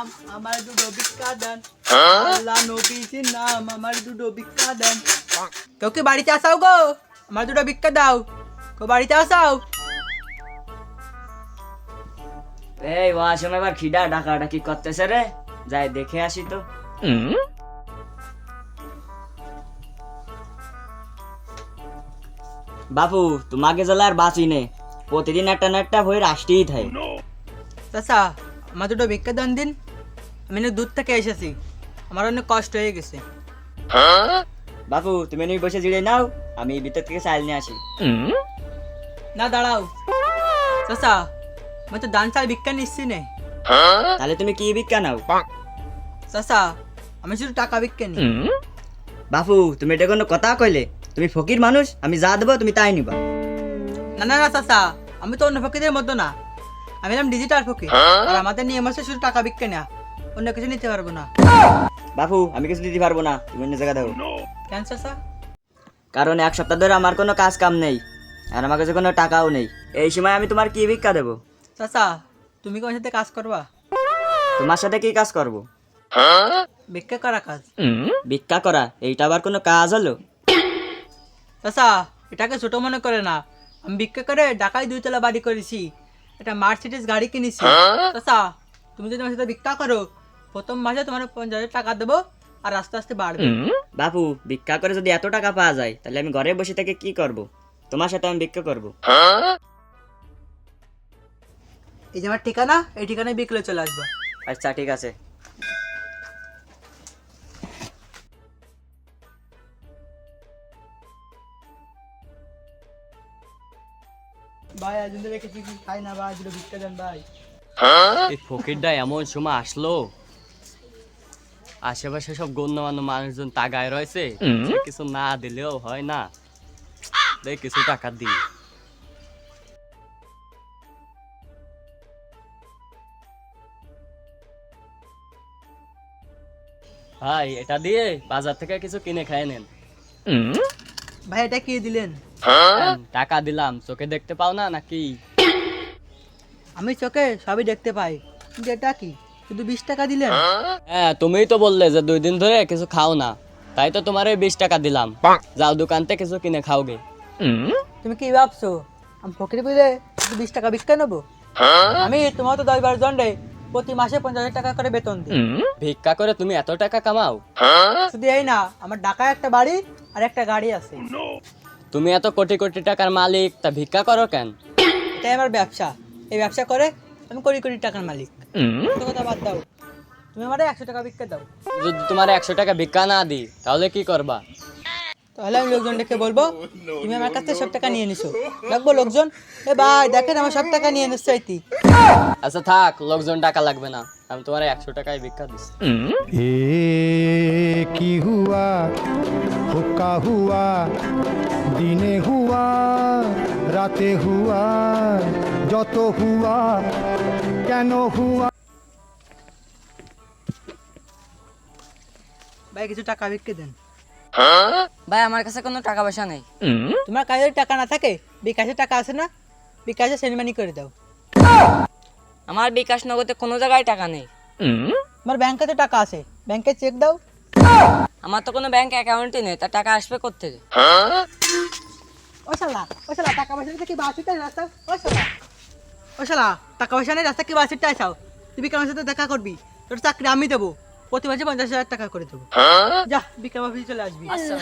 নাম আমার দুটো ভিক্ষা দেন, আল্লাহ নবীজির নাম আমার দুটো ভিক্ষা দেন। কেউ কি বাড়িতে আসাও গো, আমার দুটো ভিক্ষা দাও। কেউ বাড়িতে আসাও। এই ওয়াশরুম এবার খিদা ডাকাডাকি করতেছে রে, যাই দেখে আসি তো। বাপু তোমাকে জ্বালা আর বাঁচি নে, প্রতিদিন একটা না একটা হয়ে আসতেই থাকে। চাচা আমার দুটো ভিক্ষা দান দিন, আমি অনেক দূর থেকে এসেছি, আমার অনেক কষ্ট হয়ে গেছে। বাপু তুমি নিয়ে বসে জিরে নাও, আমি ভিতর থেকে চাল নিয়ে আসি। না দাঁড়াও চাচা, আমি তো দান চাল ভিক্ষা নিচ্ছি নে। তাহলে তুমি কি ভিক্ষা নাও? চাচা আমি শুধু টাকা ভিক্ষা নিই। বাপু তুমি এটা কোনো কথা কইলে? তুমি ফকির মানুষ, আমি যা দেবো তুমি তাই নিবা। না না না চাচা, আমি তো অন্য ফকিরের মতো না, আমি এলাম ডিজিটাল ফকির। আর আমাদের নিয়ম আছে শুধু টাকা ভিক্ষা নেওয়া, অন্য কিছু নিতে পারবো না। বাপু আমি কিছু দিতে পারবো না, তুমি অন্য জায়গা দাও। কেন চাচা? কারণ এক সপ্তাহ ধরে আমার কোনো কাজ কাম নেই, আর আমার কাছে কোনো টাকাও নেই। এই সময় আমি তোমার কি ভিক্ষা দেবো? চাচা তুমি কি আমার সাথে কাজ করবা? তোমার সাথে কি কাজ করব? ভিক্ষা করা কাজ। ভিক্ষা করা এইটা আবার কোনো কাজ হলো? চাচা এটাকে ছোট মনে করে না, আমি ভিক্ষা করে ঢাকায় 2 তলা বাড়ি করেছি, একটা মার্সিডিজ গাড়ি কিনেছি। চাচা তুমি যদি আমার সাথে ভিক্ষা করো, প্রথম মাসে তোমার 50,000 টাকা দেবো, আর আস্তে আস্তে বাড়বে। বাপু ভিক্ষা করে যদি এত টাকা পাওয়া যায়, তাহলে আমি ঘরে বসে থেকে কি করব? তোমার সাথে আমি ভিক্ষা করব। এই যে আমার ঠিকানা, এই ঠিকানায় বিকেলে চলে আসবো। আচ্ছা ঠিক আছে। ভাই আজ ধরে কিছু খাই না ভাই, দুটো ভিক্ষা দেন ভাই। এই ফকিরটা এমন সময় আসলো, আশেপাশে সব গণ্যমান্য মানুষজন তাগায় রয়েছে, সে কিছু না দিলেও হয় না, দেখ কিছু টাকা দিই। ভাই এটা দিয়ে বাজার থেকে কিছু কিনে খাই নেন। ভাই এটা কি দিলেন? টাকা দিলাম, চোখে দেখতে পাও না নাকি? আমি চোখে সবই দেখতে পাই, কিন্তু এটা কি শুধু 20 টাকা দিলেন? হ্যাঁ তুমিই তো বললে যে 2 দিন ধরে কিছু খাও না, তাই তো তোমার 20 টাকা দিলাম, যাও দোকান থেকে কিছু কিনে খাওগে। তুমি কি ভাবছো আমি ফকির বলে শুধু 20 টাকা ভিক্ষা নেবো? আমি তোমার তো 10-12 জন রে প্রতি মাসে 50,000 টাকা করে বেতন দিই। ভিক্ষা করে তুমি এত টাকা কামাও? শুধু এই না, আমার ঢাকায় একটা বাড়ি আর একটা গাড়ি আছে। তুমি এত কোটি কোটি টাকার মালিক, তা ভিক্ষা করো কেন? এটাই আমার ব্যবসা, এই ব্যবসা করে আমি কোটি কোটি টাকার মালিক। এত কথা বাদ দাও, তুমি আমার 100 টাকা ভিক্ষা দাও। যদি তোমার 100 টাকা ভিক্ষা না দিই তাহলে কি করবা? তাহলে আমি লোকজন ডেকে বলবো তুমি আমার কাছ থেকে সব টাকা নিয়ে নিছো। রাখবো লোকজন, এ ভাই দেখেন আমার সব টাকা নিয়ে নিচ্ছে এইটি। আচ্ছা থাক, লোকজন টাকা লাগবে না, আমি তোমার 100 টাকায় ভিক্ষা দিচ্ছি। ये की हुआ हुक्का हुआ दिने हुआ राते हुआ যত हुआ কেন हुआ। ভাই কিছু টাকা ভিক্ষা দেন। ভাই আমার কাছে কোনো টাকা পয়সা নেই। তোমার কাছে যদি টাকা না থাকে, বিকাশে টাকা আছে না, বিকাশে সেন্ডমানি করে দাও। আমার বিকাশ নগদে কোনো জায়গায় টাকা নেই। আমার ব্যাংকে টাকা আছে, ব্যাংকে চেক দাও। আমার তো কোনো ব্যাংক অ্যাকাউন্টই নেই, তা টাকা আসবে কোত্থেকে? ও শালা টাকা পয়সা নেই কি বাসিটা রাস্তা? ও শালা টাকা পয়সা নেই রাস্তা কি বাসিটা আসাও? তুই আমার সাথে দেখা করবি, তোর চাকরি আমি দেবো, প্রতি মাসে 50,000 টাকা করে দেবো। যা বিকাশ অফিসে চলে আসবি। আচ্ছা।